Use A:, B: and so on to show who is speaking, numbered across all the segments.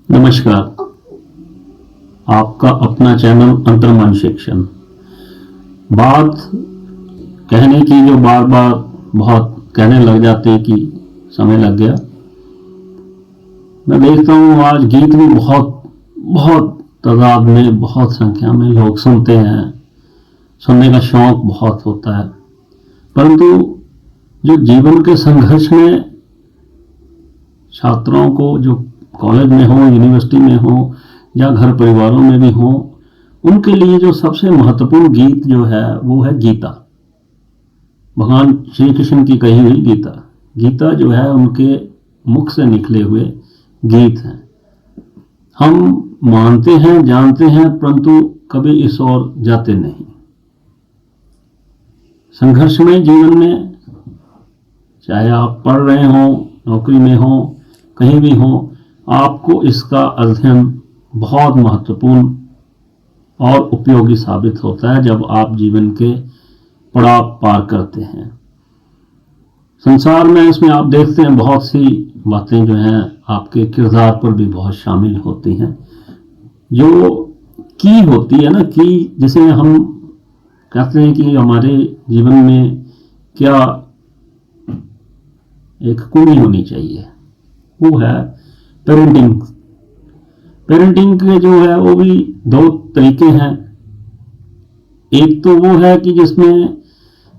A: नमस्कार। आपका अपना चैनल अंतर्मन शिक्षण। बात कहने की जो बार बार बहुत कहने लग जाते कि समय लग गया। मैं देखता हूँ आज गीत भी बहुत बहुत तादाद में, बहुत संख्या में लोग सुनते हैं, सुनने का शौक बहुत होता है, परंतु जो जीवन के संघर्ष में छात्रों को, जो कॉलेज में हो, यूनिवर्सिटी में हो या घर परिवारों में भी हो, उनके लिए जो सबसे महत्वपूर्ण गीत जो है वो है गीता। भगवान श्री कृष्ण की कही हुई गीता। गीता जो है उनके मुख से निकले हुए गीत हैं। हम मानते हैं, जानते हैं, परंतु कभी इस ओर जाते नहीं। संघर्षमय जीवन में, चाहे आप पढ़ रहे हो, नौकरी में हो, कहीं भी हो, आपको इसका अध्ययन बहुत महत्वपूर्ण और उपयोगी साबित होता है जब आप जीवन के पड़ाव पार करते हैं। संसार में इसमें आप देखते हैं बहुत सी बातें जो हैं आपके किरदार पर भी बहुत शामिल होती हैं, जो की होती है ना, की जिसे हम कहते हैं कि हमारे जीवन में क्या एक खूबी होनी चाहिए, वो है पेरेंटिंग। पेरेंटिंग के जो है वो भी दो तरीके हैं। एक तो वो है कि जिसमें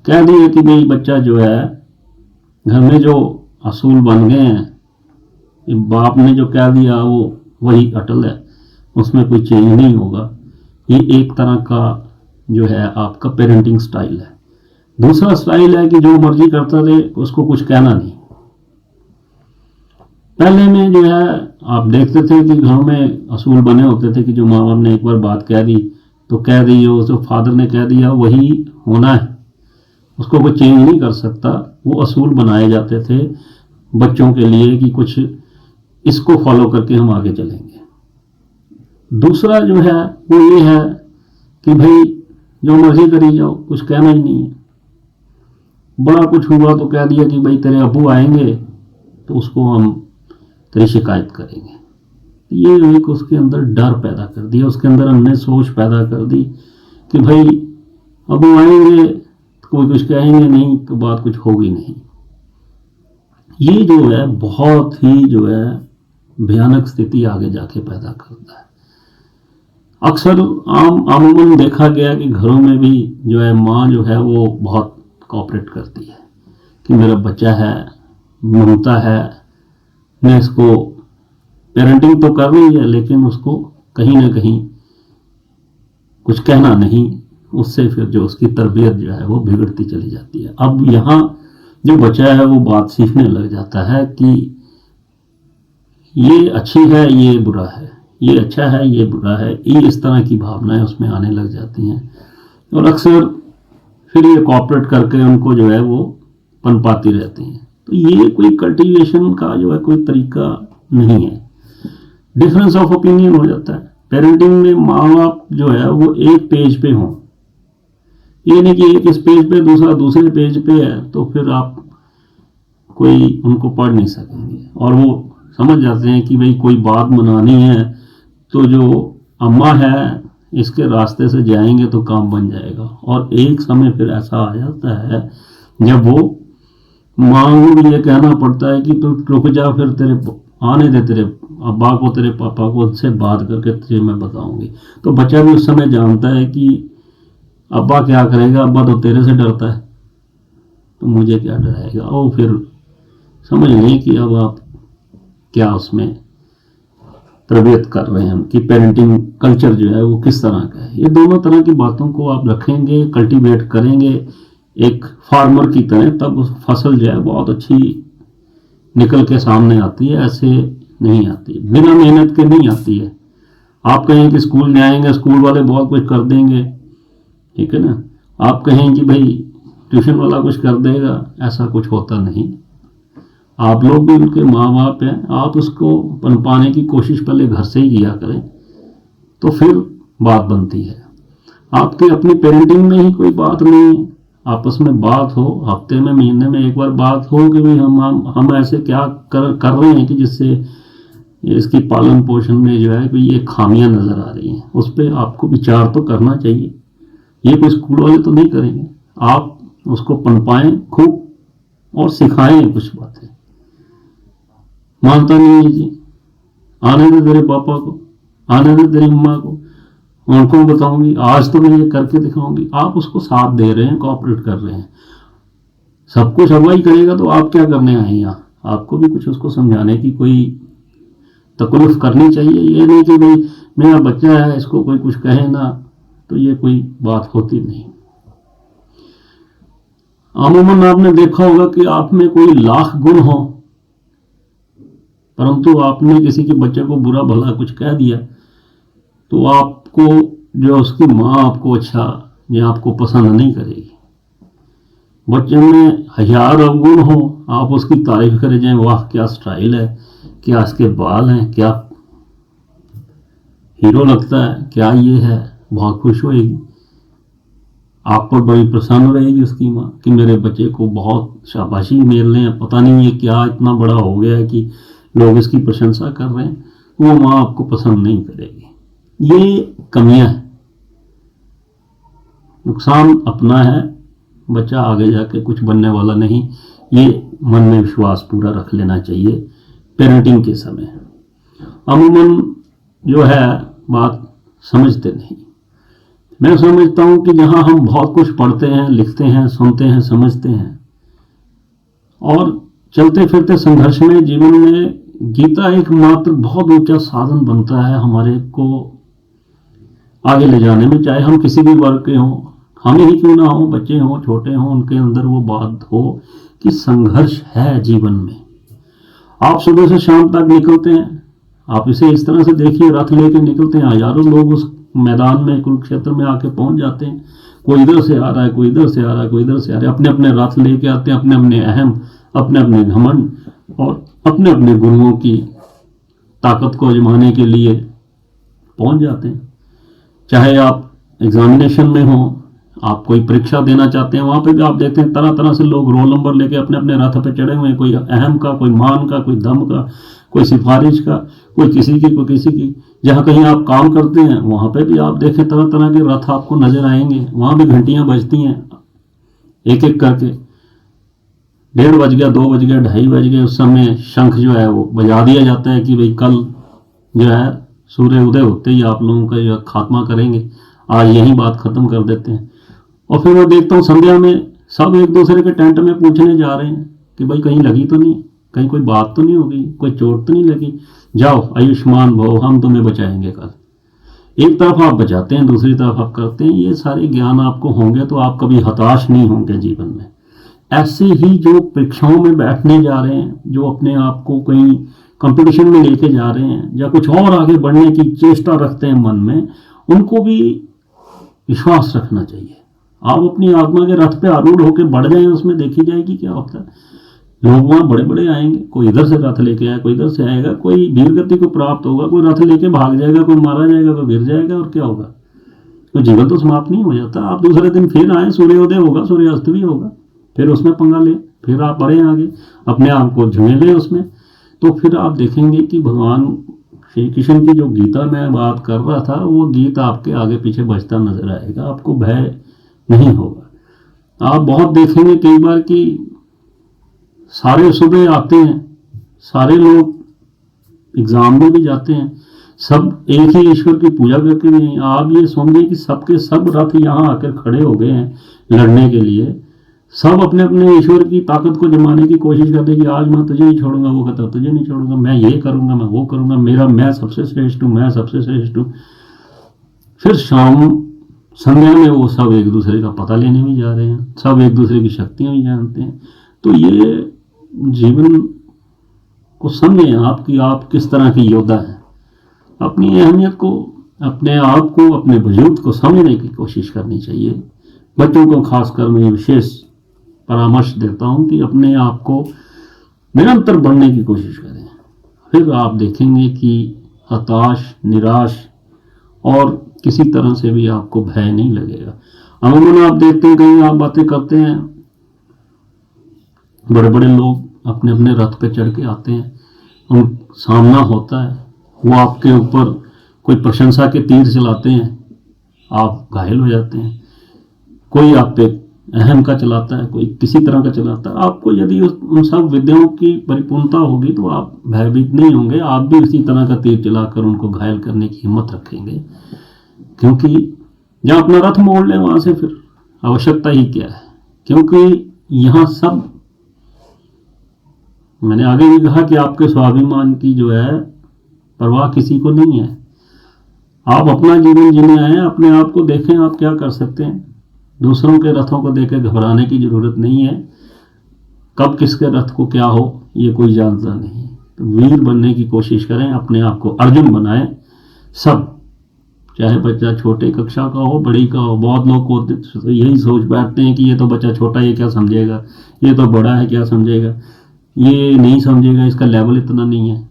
A: कह दिए कि भाई बच्चा जो है घर में जो असूल बन गए हैं, बाप ने जो कह दिया वो वही अटल है, उसमें कोई चेंज नहीं होगा। ये एक तरह का जो है आपका पेरेंटिंग स्टाइल है। दूसरा स्टाइल है कि जो मर्जी करता रहे, उसको कुछ कहना नहीं। पहले में जो है आप देखते थे कि घरों में असूल बने होते थे कि जो माँ बाप ने एक बार बात कह दी तो कह दी, जो फादर ने कह दिया वही होना है, उसको कोई चेंज नहीं कर सकता। वो असूल बनाए जाते थे बच्चों के लिए कि कुछ इसको फॉलो करके हम आगे चलेंगे। दूसरा जो है वो ये है कि भाई जो मर्जी करी जाओ, कुछ कहना ही नहीं है। बड़ा कुछ हुआ तो कह दिया कि भाई तेरे अबू आएंगे तो उसको हम तेरी शिकायत करेंगे। ये एक उसके अंदर डर पैदा कर दिया, उसके अंदर हमने सोच पैदा कर दी कि भाई अबू आएंगे तो कोई कुछ कहेंगे नहीं तो बात कुछ होगी नहीं। ये जो है बहुत ही जो है भयानक स्थिति आगे जाके पैदा करता है। अक्सर आमूमन देखा गया कि घरों में भी जो है माँ जो है वो बहुत कोऑपरेट करती है कि मेरा बच्चा है, ममता है, मैं इसको पेरेंटिंग तो कर रही है लेकिन उसको कहीं ना कहीं कुछ कहना नहीं। उससे फिर जो उसकी तरबियत जो है वो बिगड़ती चली जाती है। अब यहाँ जो बच्चा है वो बात सीखने लग जाता है कि ये अच्छी है, ये बुरा है, ये अच्छा है, ये बुरा है। ये इस तरह की भावनाएं उसमें आने लग जाती हैं और अक्सर फिर ये कोऑपरेट करके उनको जो है वो पनपाती रहती हैं। तो ये कोई कल्टीवेशन का जो है कोई तरीका नहीं है। डिफरेंस ऑफ ओपिनियन हो जाता है। पेरेंटिंग में माँ बाप जो है वो एक पेज पे हों, ये नहीं कि एक इस पेज पे दूसरा दूसरे पेज पे है तो फिर आप कोई उनको पढ़ नहीं सकेंगे। और वो समझ जाते हैं कि भाई कोई बात मनानी है तो जो अम्मा है इसके रास्ते से जाएंगे तो काम बन जाएगा। और एक समय फिर ऐसा आ जाता है जब वो माँ को भी ये कहना पड़ता है कि तू रुक जा, फिर तेरे आने दे तेरे अब्बा को, तेरे पापा को, उससे बात करके तुझे मैं बताऊंगी। तो बच्चा भी उस समय जानता है कि अब्बा क्या करेगा, अब्बा तो तेरे से डरता है तो मुझे क्या डराएगा। और फिर समझ लें कि अब आप क्या उसमें तरबियत कर रहे हैं कि पेरेंटिंग कल्चर जो है वो किस तरह का है। ये दोनों तरह की बातों को आप रखेंगे, कल्टीवेट करेंगे एक फार्मर की तरह, तब उस फसल जो है बहुत अच्छी निकल के सामने आती है। ऐसे नहीं आती, बिना मेहनत के नहीं आती है। आप कहें कि स्कूल जाएंगे, स्कूल वाले बहुत कुछ कर देंगे, ठीक है ना। आप कहें कि भाई ट्यूशन वाला कुछ कर देगा, ऐसा कुछ होता नहीं। आप लोग भी उनके माँ बाप हैं, आप उसको पनपाने की कोशिश पहले घर से ही किया करें तो फिर बात बनती है। आपके अपनी पेरेंटिंग में ही कोई बात नहीं, आपस में बात हो, हफ्ते में महीने में एक बार बात हो कि भाई हम ऐसे क्या कर रहे हैं कि जिससे इसकी पालन पोषण में जो है कि ये खामियां नजर आ रही हैं, उस पर आपको विचार तो करना चाहिए। ये कोई स्कूल वाले तो नहीं करेंगे, आप उसको पनपाएं खूब और सिखाएं कुछ बातें। मानता नहीं है जी, आने दे तेरे पापा को, आने दे तेरी अम्मा को, उनको बताऊंगी, आज तो मैं ये करके दिखाऊंगी। आप उसको साथ दे रहे हैं, कोऑपरेट कर रहे हैं। सब कुछ अगला ही करेगा तो आप क्या करने आए यहाँ? आपको भी कुछ उसको समझाने की कोई तकल्लुफ करनी चाहिए। ये नहीं कि भाई मेरा बच्चा है, इसको कोई कुछ कहे ना, तो ये कोई बात होती नहीं। अमूमन आपने देखा होगा कि आप में कोई लाख गुण हो, परंतु आपने किसी के बच्चे को बुरा भला कुछ कह दिया तो आपको जो उसकी माँ आपको अच्छा या आपको पसंद नहीं करेगी। बच्चे में हजार अवगुण हो, आप उसकी तारीफ करे जाए, वाह क्या स्टाइल है, क्या इसके बाल हैं, क्या हीरो लगता है, क्या ये है, बहुत खुश होएगी। आप पर बड़ी प्रसन्न रहेगी उसकी माँ कि मेरे बच्चे को बहुत शाबाशी मेल रहे हैं, पता नहीं ये क्या इतना बड़ा हो गया है कि लोग इसकी प्रशंसा कर रहे हैं। वो माँ आपको पसंद नहीं करेगी। ये कमियां हैं, नुकसान अपना है, बच्चा आगे जाके कुछ बनने वाला नहीं। ये मन में विश्वास पूरा रख लेना चाहिए पेरेंटिंग के समय। अमूमन जो है बात समझते नहीं। मैं समझता हूं कि जहां हम बहुत कुछ पढ़ते हैं, लिखते हैं, सुनते हैं, समझते हैं और चलते फिरते संघर्ष में जीवन में गीता एकमात्र बहुत ऊंचा साधन बनता है हमारे को आगे ले जाने में। चाहे हम किसी भी वर्ग के हों, हम ही क्यों ना हो, बच्चे हों, छोटे हों, उनके अंदर वो बात हो कि संघर्ष है जीवन में। आप सुबह से शाम तक निकलते हैं, आप इसे इस तरह से देखिए, रथ लेके निकलते हैं, हजारों लोग उस मैदान में कुरुक्षेत्र में आके पहुंच जाते हैं। कोई इधर से आ रहा है, कोई इधर से आ रहा है, कोई इधर से आ रहा है, अपने अपने रथ लेके आते हैं, अपने अपने अहम, अपने अपने घमंड और अपने अपने गुरुओं की ताकत को आजमाने के लिए पहुंच जाते हैं। चाहे आप एग्जामिनेशन में हो, आप कोई परीक्षा देना चाहते हैं, वहां पे भी आप देखते हैं तरह तरह से लोग रोल नंबर लेके अपने अपने रथ पे चढ़े हुए हैं। कोई अहम का, कोई मान का, कोई दम का, कोई सिफारिश का, कोई किसी की, कोई किसी की। जहां कहीं आप काम करते हैं वहां पे भी आप देखें तरह तरह के रथ आपको नजर आएंगे। वहां भी घंटियां बजती हैं एक एक करके। 1:30 बज गया, 2 बज गया, 2:30 बज गए, उस समय शंख जो है वो बजा दिया जाता है कि भाई कल जो है सूर्य उदय होते ही आप लोगों का जो खात्मा करेंगे, आज यही बात खत्म कर देते हैं। और फिर मैं देखता हूँ संध्या में सब एक दूसरे के टेंट में पूछने जा रहे हैं कि भाई कहीं लगी तो नहीं, कहीं कोई बात तो नहीं हो गई, कोई चोट तो नहीं लगी, जाओ आयुष्मान भव, हम तुम्हें बचाएंगे कल। एक तरफ आप बचाते हैं, दूसरी तरफ आप करते हैं। ये सारे ज्ञान आपको होंगे तो आप कभी हताश नहीं होंगे जीवन में। ऐसे ही जो परीक्षाओं में बैठने जा रहे हैं, जो अपने आप को कहीं कंपटीशन में लेके जा रहे हैं या कुछ और आगे बढ़ने की चेष्टा रखते हैं मन में, उनको भी विश्वास रखना चाहिए। आप अपनी आत्मा के रथ पे आरूढ़ होकर बढ़ जाएं, उसमें देखी जाएगी क्या होता है। लोग वहां बड़े बड़े आएंगे, कोई इधर से रथ लेके आए, कोई इधर से आएगा, कोई वीर गति को प्राप्त होगा, कोई रथ लेके भाग जाएगा, कोई मारा जाएगा, कोई गिर जाएगा, और क्या होगा। तो जीवन तो समाप्त नहीं हो जाता। आप दूसरे दिन फिर आए, सूर्योदय होगा, सूर्यास्त भी होगा, फिर उसमें पंगा ले, फिर आप बढ़े आगे, अपने आप को झमेले उसमें। तो फिर आप देखेंगे कि भगवान श्री कृष्ण की जो गीता में बात कर रहा था, वो गीत आपके आगे पीछे बजता नजर आएगा, आपको भय नहीं होगा। आप बहुत देखेंगे कई बार कि सारे सुबह आते हैं, सारे लोग एग्जाम में भी जाते हैं, सब एक ही ईश्वर की पूजा करके नहीं। आप ये समझिए कि सबके सब रथ यहाँ आकर खड़े हो गए हैं लड़ने के लिए। सब अपने अपने ईश्वर की ताकत को जमाने की कोशिश करते हैं कि आज मैं तुझे नहीं छोड़ूंगा, वो कहता तुझे नहीं छोड़ूंगा, मैं ये करूंगा, मैं वो करूंगा, मैं सबसे श्रेष्ठ हूँ, मैं सबसे श्रेष्ठ हूँ। फिर शाम संध्या में वो सब एक दूसरे का पता लेने भी जा रहे हैं, सब एक दूसरे की शक्तियां भी जानते हैं। तो ये जीवन को समझें आप कि आप किस तरह की योद्धा हैं। अपनी अहमियत को, अपने आप को, अपने वजूद को समझने की कोशिश करनी चाहिए। बच्चों को खासकर मैं विशेष परामर्श देता हूं कि अपने आप को निरंतर बढ़ने की कोशिश करें। फिर आप देखेंगे कि हताश, निराश और किसी तरह से भी आपको भय नहीं लगेगा। अमूमन आप देखते हैं कहीं आप बातें करते हैं, बड़े बड़े लोग अपने अपने रथ पे चढ़ के आते हैं, उन सामना होता है, वो आपके ऊपर कोई प्रशंसा के तीर चलाते हैं, आप घायल हो जाते हैं। कोई आप पे अहम का चलाता है, कोई किसी तरह का चलाता है। आपको यदि उन सब विद्याओं की परिपूर्णता होगी तो आप भयभीत नहीं होंगे, आप भी उसी तरह का तीर चलाकर उनको घायल करने की हिम्मत रखेंगे, क्योंकि जहाँ अपना रथ मोड़ ले वहां से फिर आवश्यकता ही क्या है। क्योंकि यहाँ सब, मैंने आगे भी कहा कि आपके स्वाभिमान की जो है परवाह किसी को नहीं है। आप अपना जीवन जीने आए हैं, अपने आप को देखें आप क्या कर सकते हैं। दूसरों के रथों को देकर घबराने की जरूरत नहीं है। कब किसके रथ को क्या हो ये कोई जानता नहीं। तो वीर बनने की कोशिश करें, अपने आप को अर्जुन बनाएं। सब, चाहे बच्चा छोटे कक्षा का हो, बड़ी का हो। बहुत लोग को तो यही सोच बैठते हैं कि ये तो बच्चा छोटा, ये क्या समझेगा, ये तो बड़ा है क्या समझेगा, ये नहीं समझेगा, इसका लेवल इतना नहीं है।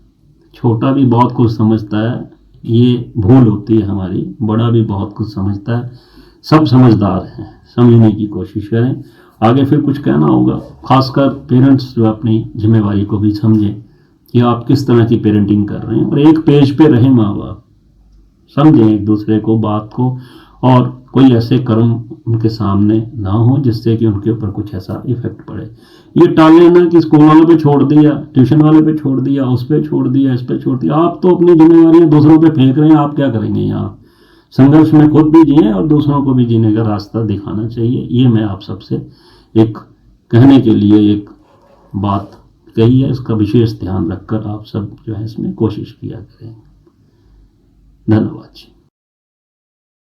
A: छोटा भी बहुत कुछ समझता है, ये भूल होती है हमारी। बड़ा भी बहुत कुछ समझता है। सब समझदार हैं, समझने की कोशिश करें। आगे फिर कुछ कहना होगा, खासकर पेरेंट्स जो अपनी जिम्मेवारी को भी समझें कि आप किस तरह की पेरेंटिंग कर रहे हैं, और एक पेज पे रहें। माँ बाप समझें एक दूसरे को, बात को, और कोई ऐसे कर्म उनके सामने ना हो जिससे कि उनके ऊपर कुछ ऐसा इफेक्ट पड़े। ये टालने ना कि स्कूल वालों पे छोड़ दिया, ट्यूशन वाले पे छोड़ दिया, उस पे छोड़ दिया, इस पे छोड़ दिया। आप तो अपनी जिम्मेवारियां दूसरों पे फेंक रहे हैं, आप क्या करेंगे। यहाँ संघर्ष में खुद भी जिए और दूसरों को भी जीने का रास्ता दिखाना चाहिए। ये मैं आप सबसे एक कहने के लिए एक बात कही है, इसका विशेष ध्यान रखकर आप सब जो है इसमें कोशिश किया करें। धन्यवाद जी।